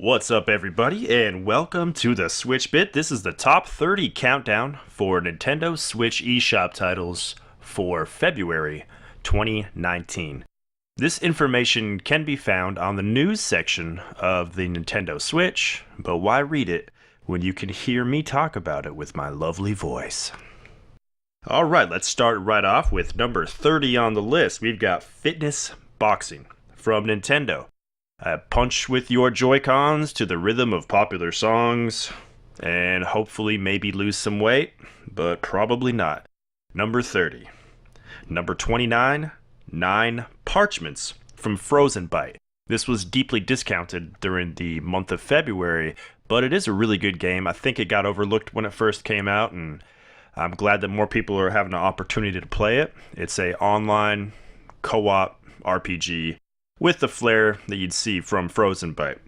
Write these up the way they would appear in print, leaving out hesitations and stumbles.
What's up, everybody, and welcome to the Switch Bit. This is the top 30 countdown for Nintendo Switch eShop titles for February 2019. This information can be found on the news section of the Nintendo Switch, but why read it when you can hear me talk about it with my lovely voice? Alright, let's start right off with number 30 on the list. We've got Fitness Boxing from Nintendo. Punch with your Joy-Cons to the rhythm of popular songs, and hopefully maybe lose some weight, but probably not. Number 30. Number 29, 9 Parchments from Frozen Byte. This was deeply discounted during the month of February, but it is a really good game. I think it got overlooked when it first came out, and I'm glad that more people are having an opportunity to play it. It's a online co-op RPG with the flair that you'd see from Frozen Byte.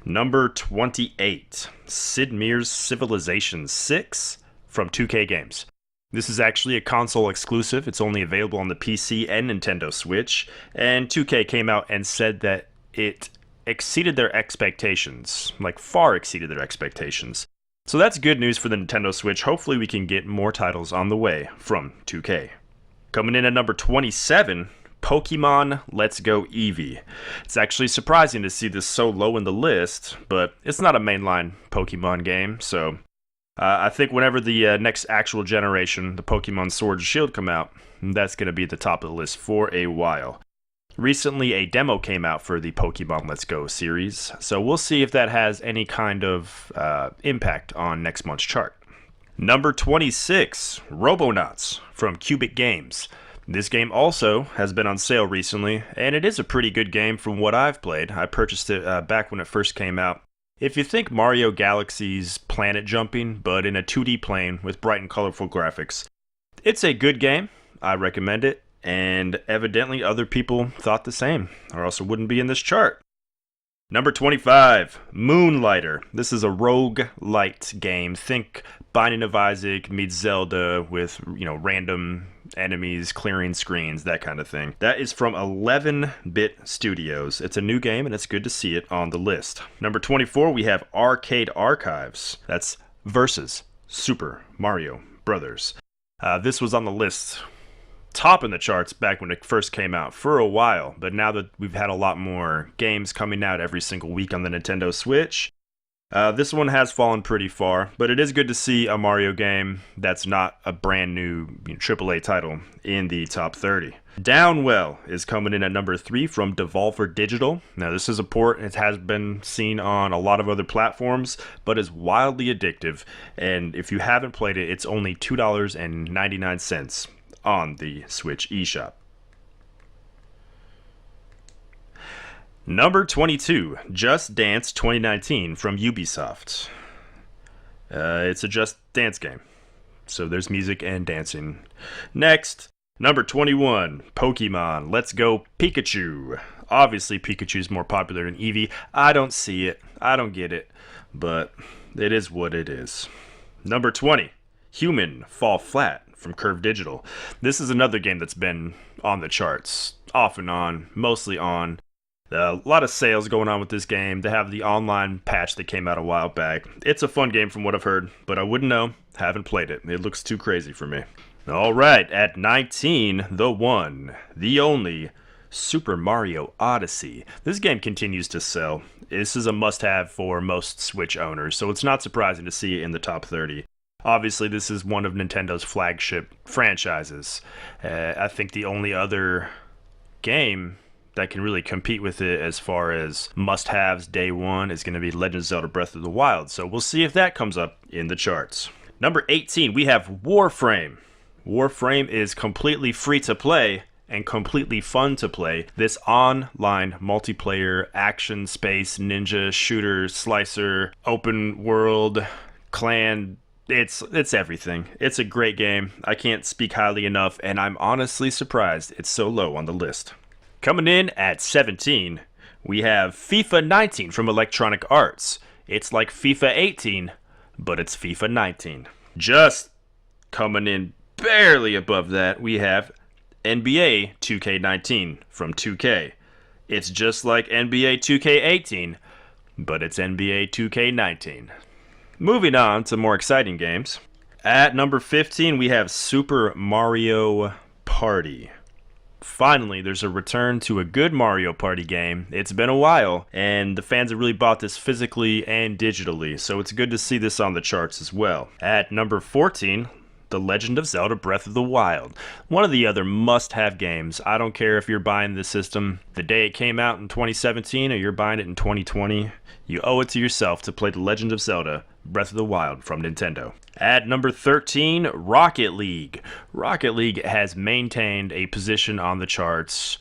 Number 28, Sid Meier's Civilization 6 from 2K Games. This is actually a console exclusive. It's only available on the PC and Nintendo Switch, and 2K came out and said that it exceeded their expectations, like far exceeded their expectations. So that's good news for the Nintendo Switch. Hopefully we can get more titles on the way from 2K. Coming in at number 27, Pokemon Let's Go Eevee. It's actually surprising to see this so low in the list, but it's not a mainline Pokemon game, so I think whenever the next actual generation, the Pokemon Sword and Shield, come out, that's going to be at the top of the list for a while. Recently, a demo came out for the Pokemon Let's Go series, so we'll see if that has any kind of impact on next month's chart. Number 26, Robonauts from Cubic Games. This game also has been on sale recently, and it is a pretty good game from what I've played. I purchased it back when it first came out. If you think Mario Galaxy's planet jumping, but in a 2D plane with bright and colorful graphics, it's a good game. I recommend it, and evidently other people thought the same, or else it wouldn't be in this chart. Number 25, Moonlighter. This is a roguelite game. Think Binding of Isaac meets Zelda with, random enemies, clearing screens, that kind of thing. That is from 11-Bit Studios. It's a new game, and it's good to see it on the list. Number 24, we have Arcade Archives. That's versus Super Mario Brothers. This was on the list, top in the charts back when it first came out for a while, but now that we've had a lot more games coming out every single week on the Nintendo Switch, this one has fallen pretty far, but it is good to see a Mario game that's not a brand new AAA title in the top 30. Downwell is coming in at number 3 from Devolver Digital. Now, this is a port. It has been seen on a lot of other platforms, but is wildly addictive, and if you haven't played it, it's only $2.99 on the Switch eShop. Number 22, Just Dance 2019 from Ubisoft. It's a Just Dance game, so there's music and dancing. Next, number 21, Pokemon Let's Go Pikachu. Obviously, Pikachu's more popular than Eevee. I don't see it. I don't get it, but it is what it is. Number 20, Human Fall Flat from Curve Digital. This is another game that's been on the charts, off and on, mostly on. A lot of sales going on with this game. They have the online patch that came out a while back. It's a fun game from what I've heard, but I wouldn't know. Haven't played it. It looks too crazy for me. Alright, at 19, the one, the only, Super Mario Odyssey. This game continues to sell. This is a must-have for most Switch owners, so it's not surprising to see it in the top 30. Obviously, this is one of Nintendo's flagship franchises. I think the only other game that can really compete with it as far as must-haves day one is going to be Legend of Zelda Breath of the Wild, so we'll see if that comes up in the charts. Number 18, we have Warframe. Warframe is completely free to play and completely fun to play. This online multiplayer action space ninja shooter slicer open world clan, it's everything. It's a great game. I can't speak highly enough, and I'm honestly surprised it's so low on the list. Coming in at 17, we have FIFA 19 from Electronic Arts. It's like FIFA 18, but it's FIFA 19. Just coming in barely above that, we have NBA 2K19 from 2K. It's just like NBA 2K18, but it's NBA 2K19. Moving on to more exciting games. At number 15, we have Super Mario Party. Finally, there's a return to a good Mario Party game. It's been a while, and the fans have really bought this physically and digitally, so it's good to see this on the charts as well. At number 14, The Legend of Zelda Breath of the Wild. One of the other must-have games. I don't care if you're buying the system the day it came out in 2017 or you're buying it in 2020. You owe it to yourself to play The Legend of Zelda Breath of the Wild from Nintendo. At number 13, Rocket League. Rocket League has maintained a position on the charts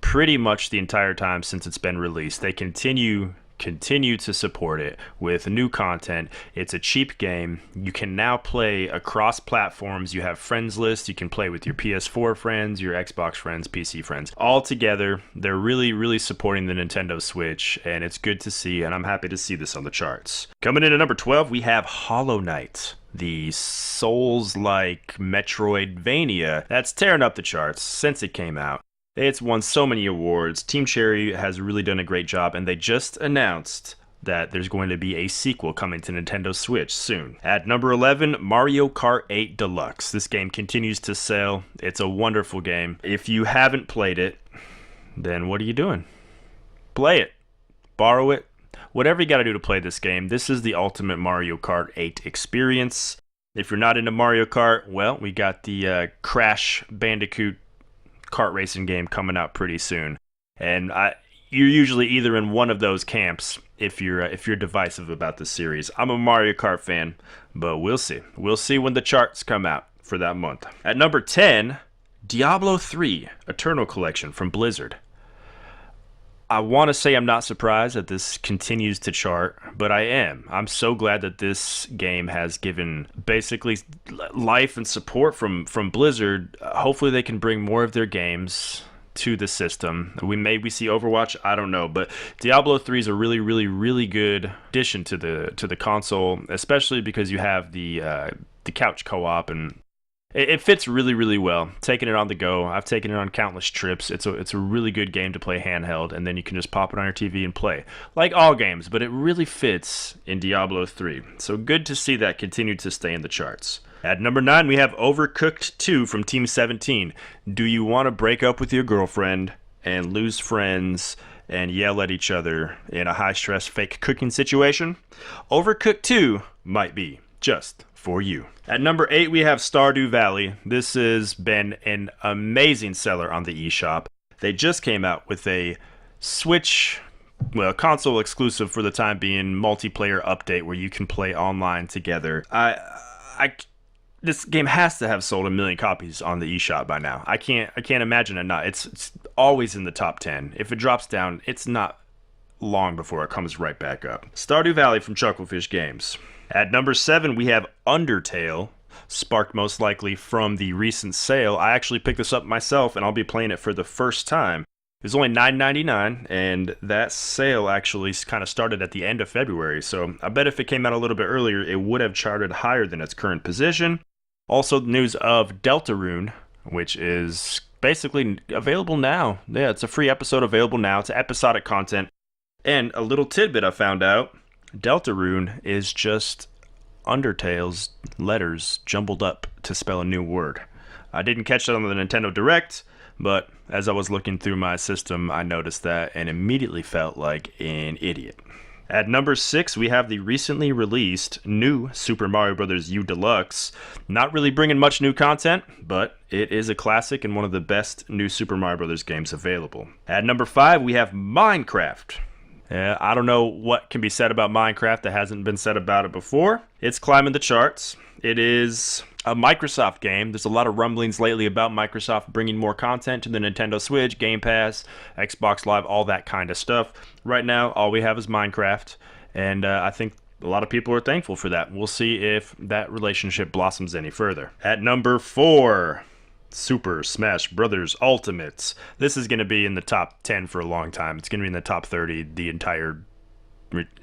pretty much the entire time since it's been released. They continue to support it with new content. It's a cheap game. You can now play across platforms. You have friends lists. You can play with your PS4 friends, your Xbox friends, PC friends. All together, they're really supporting the Nintendo Switch, and it's good to see, and I'm happy to see this on the charts. Coming in at number 12, we have Hollow Knight, the Souls-like Metroidvania that's tearing up the charts since it came out. It's won so many awards. Team Cherry has really done a great job, and they just announced that there's going to be a sequel coming to Nintendo Switch soon. At number 11, Mario Kart 8 Deluxe. This game continues to sell. It's a wonderful game. If you haven't played it, then what are you doing? Play it. Borrow it. Whatever you got to do to play this game. This is the ultimate Mario Kart 8 experience. If you're not into Mario Kart, well, we got the Crash Bandicoot kart racing game coming out pretty soon, and you're usually either in one of those camps if you're divisive about the series. I'm a Mario Kart fan, but we'll see when the charts come out for that month. At number 10, Diablo 3 Eternal Collection from Blizzard. I want to say I'm not surprised that this continues to chart, but I am. I'm so glad that this game has given basically life and support from Blizzard. Hopefully they can bring more of their games to the system. We see Overwatch, I don't know, but Diablo 3 is a really good addition to the console, especially because you have the couch co-op, and it fits really well. Taking it on the go. I've taken it on countless trips. It's a really good game to play handheld, and then you can just pop it on your TV and play. Like all games, but it really fits in Diablo 3. So good to see that continue to stay in the charts. At number 9, we have Overcooked 2 from Team 17. Do you want to break up with your girlfriend and lose friends and yell at each other in a high-stress fake cooking situation? Overcooked 2 might be just for you. At number 8, we have Stardew Valley. This has been an amazing seller on the eShop. They just came out with a Switch, console exclusive for the time being, multiplayer update where you can play online together. This game has to have sold 1 million copies on the eShop by now. I can't imagine it not. It's always in the top 10. If it drops down, it's not long before it comes right back up. Stardew Valley from Chucklefish Games. At number 7, we have Undertale, sparked most likely from the recent sale. I actually picked this up myself, and I'll be playing it for the first time. It was only $9.99, and that sale actually kind of started at the end of February, so I bet if it came out a little bit earlier, it would have charted higher than its current position. Also, the news of Deltarune, which is basically available now. Yeah, it's a free episode available now. It's episodic content. And a little tidbit I found out, Deltarune is just Undertale's letters jumbled up to spell a new word. I didn't catch that on the Nintendo Direct, but as I was looking through my system, I noticed that and immediately felt like an idiot. At number 6, we have the recently released new Super Mario Bros. U Deluxe. Not really bringing much new content, but it is a classic and one of the best new Super Mario Bros. Games available. At number 5, we have Minecraft. I don't know what can be said about Minecraft that hasn't been said about it before. It's climbing the charts. It is a Microsoft game. There's a lot of rumblings lately about Microsoft bringing more content to the Nintendo Switch, Game Pass, Xbox Live, all that kind of stuff. Right now, all we have is Minecraft, and I think a lot of people are thankful for that. We'll see if that relationship blossoms any further. At number 4... Super Smash Bros. Ultimate. This is going to be in the top 10 for a long time. It's going to be in the top 30 the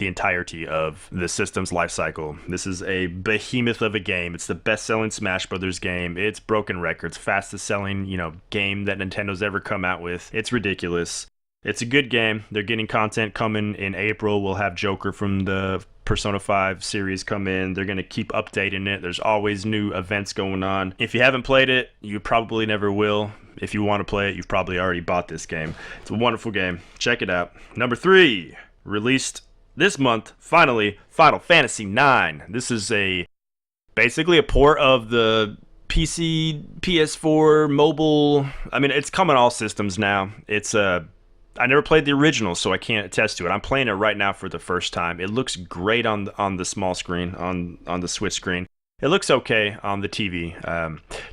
entirety of the system's life cycle. This is a behemoth of a game. It's the best-selling Smash Bros. Game. It's broken records. Fastest-selling, game that Nintendo's ever come out with. It's ridiculous. It's a good game. They're getting content coming in April. We'll have Joker from the Persona 5 series come in. They're going to keep updating it. There's always new events going on. If you haven't played it, you probably never will. If you want to play it, you've probably already bought this game. It's a wonderful game. Check it out. Number 3, released this month, finally, Final Fantasy IX. This is basically a port of the PC, PS4, mobile. I mean, it's coming all systems now. I never played the original, so I can't attest to it. I'm playing it right now for the first time. It looks great on the small screen, on the Switch screen. It looks okay on the TV.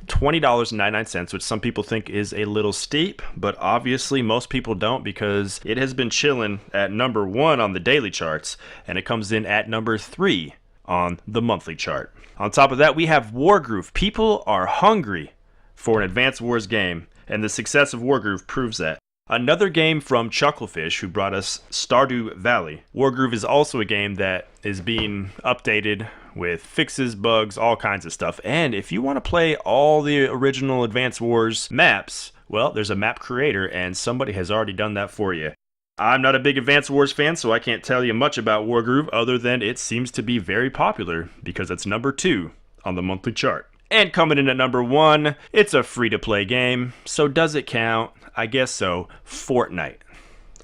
$20.99, which some people think is a little steep, but obviously most people don't, because it has been chilling at number 1 on the daily charts, and it comes in at number 3 on the monthly chart. On top of that, we have Wargroove. People are hungry for an Advance Wars game, and the success of Wargroove proves that. Another game from Chucklefish, who brought us Stardew Valley. Wargroove is also a game that is being updated with fixes, bugs, all kinds of stuff. And if you want to play all the original Advance Wars maps, well, there's a map creator, and somebody has already done that for you. I'm not a big Advance Wars fan, so I can't tell you much about Wargroove other than it seems to be very popular because it's number 2 on the monthly chart. And coming in at number 1, it's a free-to-play game, so does it count? I guess so. Fortnite.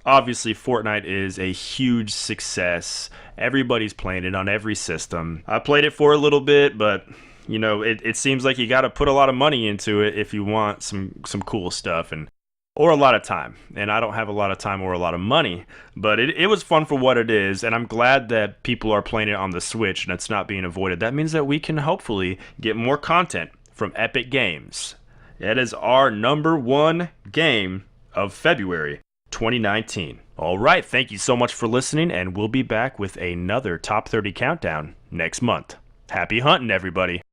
Obviously, Fortnite is a huge success. Everybody's playing it on every system. I played it for a little bit, but you know, it seems like you got to put a lot of money into it if you want some cool stuff or a lot of time. And I don't have a lot of time or a lot of money, but it was fun for what it is, and I'm glad that people are playing it on the Switch and it's not being avoided. That means that we can hopefully get more content from Epic Games. It is our number 1 game of February 2019. All right, thank you so much for listening, and we'll be back with another Top 30 Countdown next month. Happy hunting, everybody.